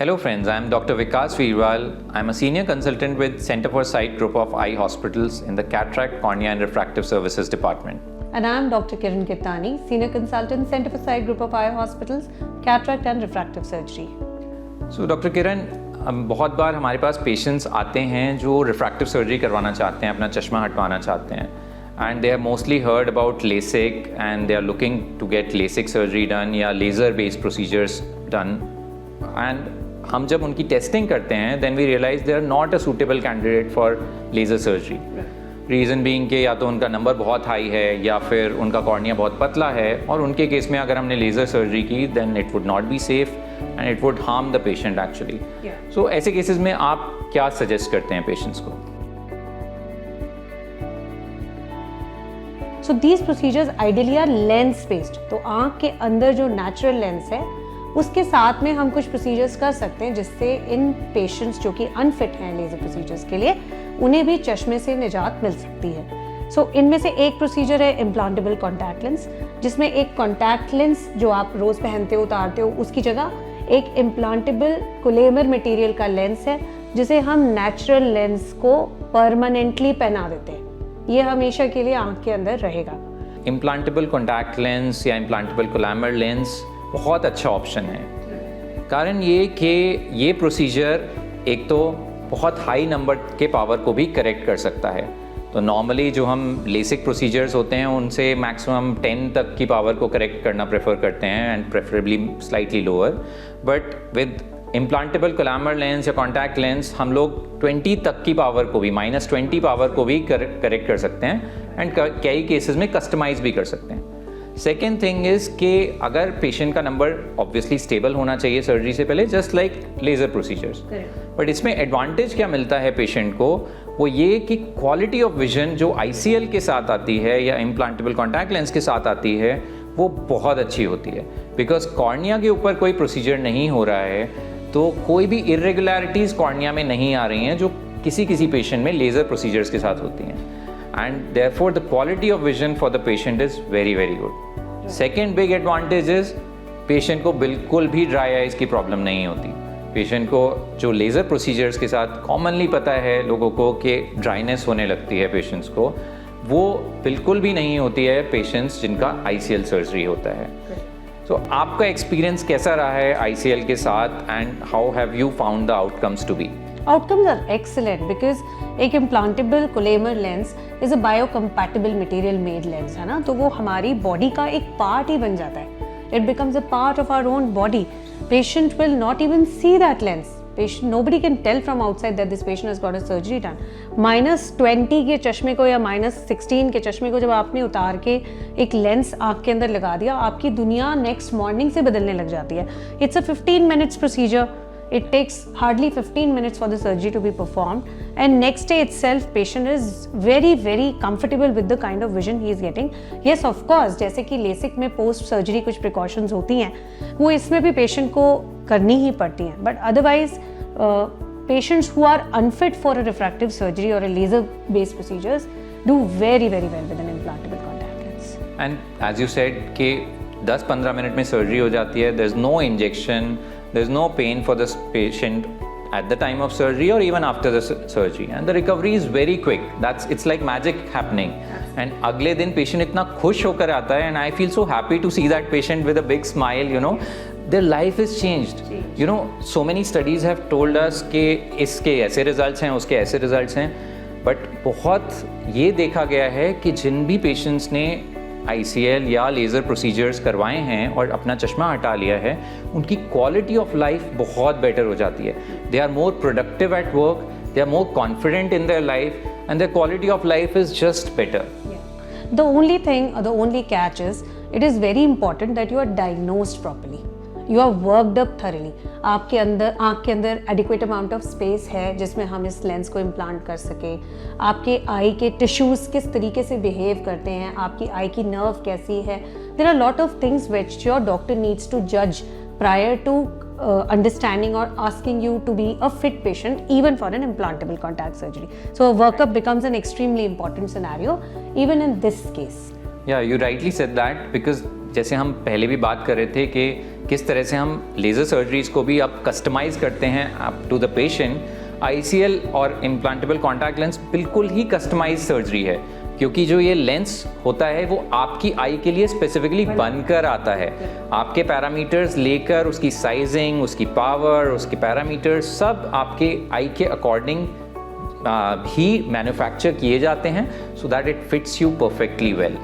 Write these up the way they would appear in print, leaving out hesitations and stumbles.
Hello friends, I am Dr. Vikas Veerwal. I am a senior consultant with Center for Sight Group of Eye Hospitals in the Cataract, Cornea and Refractive Services Department. And I am Dr. Kiran Kirtani, Senior Consultant, Center for Sight Group of Eye Hospitals, Cataract and Refractive Surgery. So Dr. Kiran, बहुत बार हमारे पास patients आते हैं जो refractive surgery करवाना चाहते हैं, अपना चश्मा हटवाना चाहते हैं. And they have mostly heard about LASIK and they are looking to get LASIK surgery done या laser based procedures done. And हम जब उनकी टेस्टिंग करते हैं then we realize they are not a suitable candidate for laser surgery. Reason being कि या तो उनका नंबर बहुत हाई है या फिर उनका कॉर्निया बहुत पतला है, और उनके केस में अगर हमने लेज़र सर्जरी की then it would not be safe and it would harm the patient actually. So ऐसे केसेस में आप क्या सजेस्ट करते हैं पेशेंट्स को? So these procedures ideally are lens based. तो आँख के अंदर जो नेचुरल लेंस है उसके साथ में हम कुछ प्रोसीजर्स कर सकते हैं जिससे इन पेशेंट्स जो कि अनफिट हैं लेज़र प्रोसीजर्स के लिए उन्हें भी चश्मे से निजात मिल सकती है. सो इनमें से एक प्रोसीजर है इम्प्लांटेबल कॉन्टैक्ट लेंस, जिसमें एक कॉन्टैक्ट लेंस जो आप रोज़ पहनते हो उतारते हो उसकी जगह एक इम्प्लांटेबल कोलेमर मटेरियल का लेंस है जिसे हम नेचुरल लेंस को परमानेंटली पहना देते हैं. ये हमेशा के लिए आँख के अंदर रहेगा. इम्प्लांटेबल कॉन्टैक्ट लेंस या इम्प्लांटेबल कोलेमर लेंस बहुत अच्छा ऑप्शन है. कारण ये कि ये प्रोसीजर एक तो बहुत हाई नंबर के पावर को भी करेक्ट कर सकता है. तो नॉर्मली जो हम लेसिक प्रोसीजर्स होते हैं उनसे मैक्सिमम 10 तक की पावर को करेक्ट करना प्रेफर करते हैं and preferably slightly lower. But with implantable collamer lens या कॉन्टैक्ट लेंस हम लोग 20 तक की पावर को भी -20 पावर को भी करेक्ट कर सकते हैं एंड कई केसेस में कस्टमाइज भी कर सकते हैं. सेकेंड थिंग इज़ कि अगर पेशेंट का नंबर ऑब्वियसली स्टेबल होना चाहिए सर्जरी से पहले, just like laser procedures. But इसमें एडवांटेज क्या मिलता है पेशेंट को, वो ये कि क्वालिटी ऑफ विजन जो ICL के साथ आती है या इम्प्लांटेबल कॉन्टैक्ट लेंस के साथ आती है वो बहुत अच्छी होती है. बिकॉज कॉर्निया के ऊपर कोई प्रोसीजर नहीं हो रहा है तो कोई भी इरेगुलरिटीज़ कॉर्निया में नहीं आ रही हैं जो किसी पेशेंट में लेज़र प्रोसीजर्स के साथ होती हैं. And therefore the quality of vision for the patient is very good. Second big advantage is patient को बिल्कुल भी dry eyes की प्रॉब्लम नहीं होती. पेशेंट को जो लेज़र प्रोसीजर्स के साथ कॉमनली पता है लोगों को कि ड्राइनेस होने लगती है पेशेंट्स को, वो बिल्कुल भी नहीं होती है पेशेंट्स जिनका ICL सर्जरी होता है. तो आपका एक्सपीरियंस कैसा रहा है ICL के साथ and how have you found the outcomes to be? Outcomes are excellent because एक implantable collamer lens is a biocompatible material made lens है ना, तो वो हमारी बॉडी का एक पार्ट ही बन जाता है. It becomes a part of our own body. Patient will not even see that lens. Patient, nobody can tell from outside that this patient has got a surgery done. -20 के चश्मे को या -16 के चश्मे को जब आपने उतार के एक लेंस आँख के अंदर लगा दिया, आपकी दुनिया नेक्स्ट मॉर्निंग से बदलने लग जाती है. It's a 15 minutes procedure. It takes hardly 15 minutes for the surgery to be performed, and next day itself patient is very comfortable with the kind of vision he is getting. Yes, of course, जैसे कि LASIK में post surgery कुछ precautions होती हैं वो इसमें भी patient को करनी ही पड़ती हैं. But otherwise patients who are unfit for a refractive surgery or a laser based procedures do very well with an implantable contact lens. And as you said कि 10-15 मिनट में सर्जरी हो जाती है. There is no injection, there is no pain for this patient at the time of surgery or even after the surgery, and the recovery is very quick. It's like magic happening. And अगले दिन patient इतना खुश होकर आता है and I feel so happy to see that patient with a big smile, you know. Their life is changed. You know, so many studies have told us कि इसके ऐसे results हैं, उसके ऐसे results हैं, but बहुत ये देखा गया है कि जिन भी patients ने ICL या लेज़र प्रोसीजर्स करवाए हैं और अपना चश्मा हटा लिया है उनकी क्वालिटी ऑफ लाइफ बहुत बेटर हो जाती है. They are more productive at work, they are more confident in their life and their quality of life is just better. The only thing or the only catch is it is very important that you are diagnosed properly. You are worked up thoroughly. आपके अंदर आँख के अंदर adequate amount of space है जिसमें हम इस lens को इम्प्लांट कर सके. आपके आई के टिश्यूज़ किस तरीके से बिहेव करते हैं, आपकी आई की नर्व कैसी है. There are a lot of things which your doctor needs to judge prior to understanding or asking you to be a fit patient even for an implantable contact surgery. So a workup becomes an extremely important scenario even in this case. Yeah, you rightly said that because जैसे हम पहले भी बात कर रहे थे कि किस तरह से हम लेज़र सर्जरीज़ को भी अब कस्टमाइज करते हैं up to the patient, ICL और इम्प्लांटेबल कॉन्टैक्ट लेंस बिल्कुल ही कस्टमाइज सर्जरी है, क्योंकि जो ये लेंस होता है वो आपकी आई के लिए स्पेसिफिकली बनकर आता है। आपके पैरामीटर्स लेकर उसकी साइजिंग, उसकी पावर, उसके पैरामीटर्स सब आपके आई के अकॉर्डिंग ही मैन्युफैक्चर किए जाते हैं, so that it fits you perfectly well.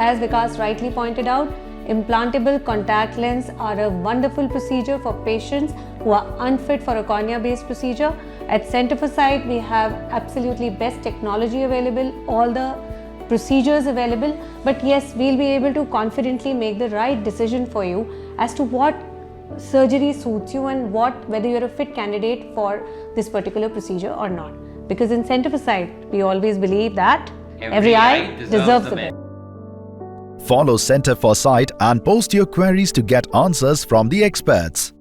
As Vikas rightly pointed out, implantable contact lens are a wonderful procedure for patients who are unfit for a cornea-based procedure. At Center for Sight, we have absolutely best technology available, all the procedures available. But yes, we'll be able to confidently make the right decision for you as to what surgery suits you and whether you're a fit candidate for this particular procedure or not. Because in Center for Sight, we always believe that every eye deserves the best. Follow Center for Sight and post your queries to get answers from the experts.